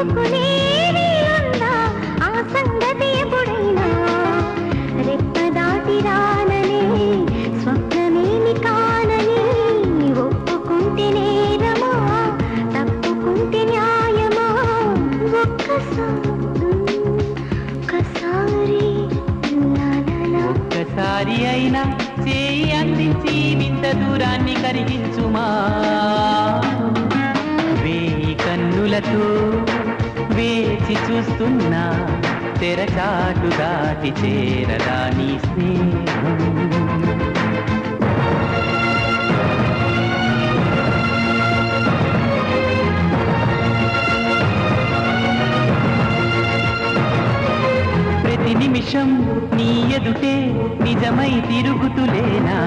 ఒప్పుకునేది ఉందా ఆ సంగతి ఎప్పుడైనా రెప్ప దాటి రానని స్వప్నమేమి కానని ఒప్పుకుంటే నేరమా తప్పుకుంటే న్యాయమా ఒక్కసారి అయినా చేయి అందించి వింత దూరాన్ని కరిగించుమా వేయి కన్నులతో వేచి చూస్తున్నా తెరచాటు దాటి చేరదా నీ స్నేహం ప్రతి నిమిషం నీ ఎదుటే నిజమై తిరుగుతులేనా